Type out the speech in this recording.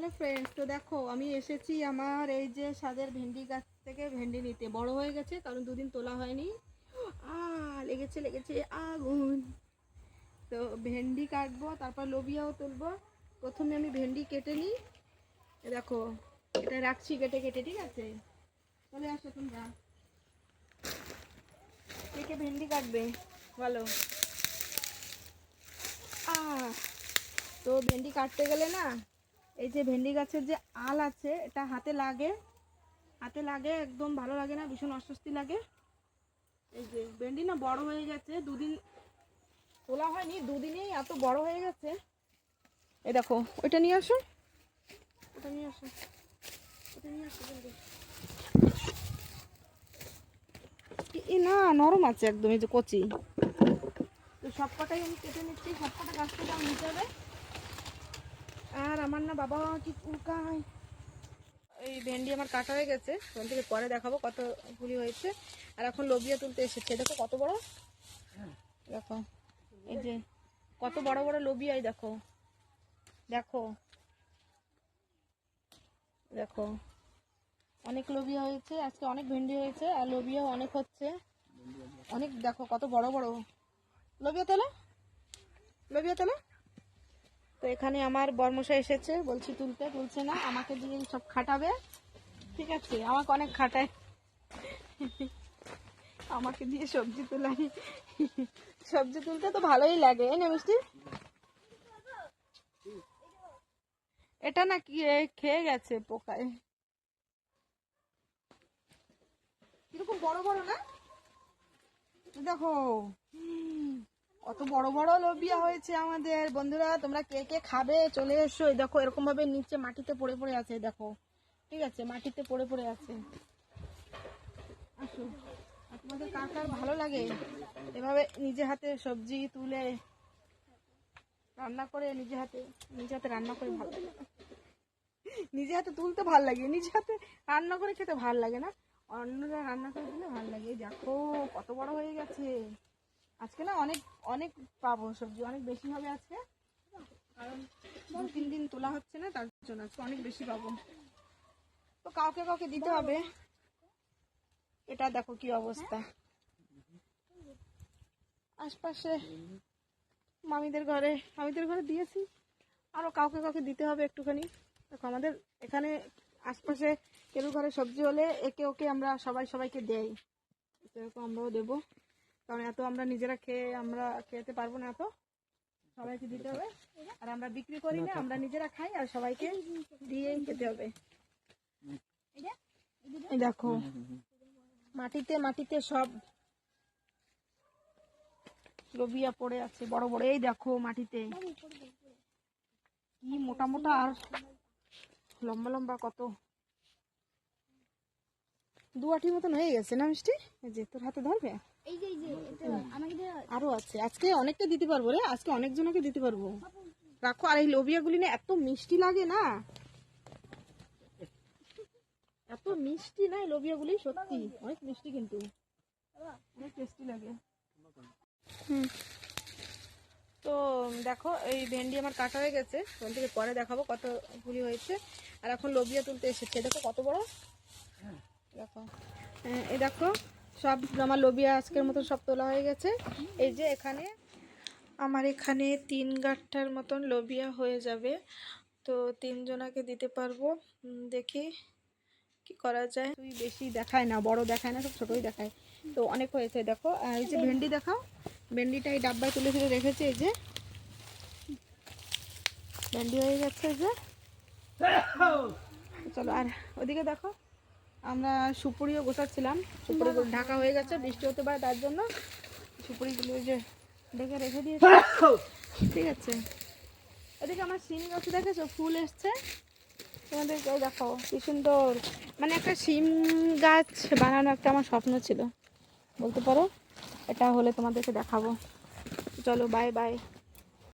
Hello friends, তো দেখো আমি এসেছি আমার এই যে ছাদের ভেন্ডি গাছ থেকে ভেন্ডি নিতে। বড় হয়ে গেছে কারণ দুদিন তোলা হয়নি। লেগেছে লেগেছে আগুন। তো ভেন্ডি কাটবো, তারপর লোবিয়াও তুলবো। প্রথমে আমি ভেন্ডি কেটে নিই। দেখো এটা রাখছি কেটে কেটে, ঠিক আছে? চলে আসো তোমরা, কে কে ভেন্ডি কাটবে বলো। তো ভেন্ডি কাটতে গেলে না, এই যে ভেন্ডি গাছের যে আল আছে এটা হাতে লাগে একদম ভালো লাগে না, ভীষণ অস্বস্তি লাগে। এই যে ভেন্ডি না বড় হয়ে গেছে, দুদিন তোলা হয়নি, দুদিনেই এত বড় হয়ে গেছে। এই দেখো ওইটা নিয়ে আসো, ওটা নিয়ে আসো, ওটা নিয়ে আসো ভেন্ডি। না নরম আছে একদম, এই যে কচি। তো সবকটাই আমি কেটে নিচ্ছি, সবকটা গাছ থেকে আমি নিতে হবে। আর আমার না বাবা কি উল্কায়। এই ভেন্ডি আমার কাটা হয়ে গেছে, ওখান থেকে পরে দেখাবো কতগুলি হয়েছে। আর এখন লোবিয়া তুলতে এসেছে, দেখো কত বড়। দেখো এই যে কত বড় বড় লোবিয়াই, দেখো দেখো দেখো অনেক লোবিয়া হয়েছে আজকে, অনেক ভেন্ডি হয়েছে আর লোবিয়াও অনেক হচ্ছে, অনেক। দেখো কত বড় বড় লোবিয়া তোলো, লোবিয়া তোলো। তো এখানে আমার বর্মশাই এসেছে, বলছি তুলতে, তুলছে না, আমাকে দিয়ে সব খাটাবে। ঠিক আছে, আমাকে অনেক খাটায়, আমাকে দিয়ে সবজি তোলাই। সবজি তুলতে তো ভালোই লাগে, না মিষ্টি? এটা না কি খেয়ে গেছে পোকায়। কিরকম বড় বড় না, দেখো কত বড় বড় লোবিয়া হয়েছে আমাদের। বন্ধুরা তোমরা কে কে খাবে চলে এসো। এই দেখো এরকম ভাবে নিচে মাটিতে পড়ে পড়ে আছে, দেখো, ঠিক আছে, মাটিতে পড়ে পড়ে আছে। আসো, আর তোমাদের কার কার ভালো লাগে এভাবে নিজে হাতে সবজি তুলে রান্না করে? নিজে হাতে রান্না করে ভালো লাগে, নিজে হাতে তুলতে ভাল লাগে, নিজে হাতে রান্না করে খেতে ভাল লাগে না, অন্যরা রান্না করে দিলে ভাল লাগে। দেখো কত বড় হয়ে গেছে। আজকে না অনেক অনেক পাবো সবজি, অনেক বেশি হবে আজকে, কারণ 2-3 দিন তোলা হচ্ছে না, তার জন্য আজকে অনেক বেশি পাবো। তো কাউকে কাউকে দিতে হবে। এটা দেখো কি অবস্থা, আশপাশে মামিদের ঘরে দিয়েছি, আরো কাউকে কাউকে দিতে হবে একটুখানি। দেখো আমাদের এখানে আশপাশে কেউ ঘরে সবজি হলে একে ওকে আমরা সবাইকে দেই, এরকম আমরাও দেবো, কারণ এত আমরা নিজেরা আমরা খেতে পারবো না, এত সবাইকে দিতে হবে। আর আমরা বিক্রি করি না, আমরা নিজেরা খাই আর সবাইকে দিয়েই খেতে হবে। দেখো মাটিতে মাটিতে সব লোবিয়া পড়ে আছে বড় বড়, এই দেখো মাটিতে কি মোটা মোটা আর লম্বা লম্বা, কত 2 আঁটির মতন হয়ে গেছে না মিষ্টি? এই যে তোর হাতে ধরবে, আরো আছে, আজকে অনেকটা দিতে পারবো রে, আজকে অনেক জনকে দিতে পারবো। রাখো। আর এই লোবিয়া গুলি না এত মিষ্টি লাগে না, এত মিষ্টি না এই লোবিয়া গুলি, সত্যি অনেক মিষ্টি, কিন্তু অনেক টেস্টি লাগে। তো দেখো এই ভেন্ডি আমার কাটা হয়ে গেছে, ওখান থেকে পরে দেখাবো কতগুলি হয়েছে। আর এখন লোবিয়া তুলতে এসেছে, দেখো কত বড়। দেখো এই দেখো সব আমার লোবিয়া আজকের মতো সব তোলা হয়ে গেছে। এই যে এখানে আমার এখানে 3 গাঁটটার মতন লোবিয়া হয়ে যাবে, তো 3 জনাকে দিতে পারবো। দেখি কি করা যায়। তুই বেশি দেখায় না, বড় দেখায় না, সব ছোটই দেখায়। তো অনেক হয়েছে দেখো। এই যে ভেন্ডি দেখাও, ভেন্ডিটা এই ডাব্বায় তুলে তুলে রেখেছে, এই যে ভেন্ডি হয়ে যাচ্ছে, এই যে। চলো আর ওদিকে দেখো, আমরা সুপুরিও গোছাচ্ছিলাম, সুপুরি ঢাকা হয়ে গেছে, বৃষ্টি হতে পারে তার জন্য সুপুরিগুলো যে ঢেকে রেখে দিয়েছে, ঠিক আছে। ওদিকে আমার শিম গাছ দেখেছো, ফুল এসছে, তোমাদেরকে দেখো কি সুন্দর। মানে একটা শিম গাছ বানানো একটা আমার স্বপ্ন ছিল বলতে পারো, এটা হলে তোমাদেরকে দেখাবো। চলো বাই বাই।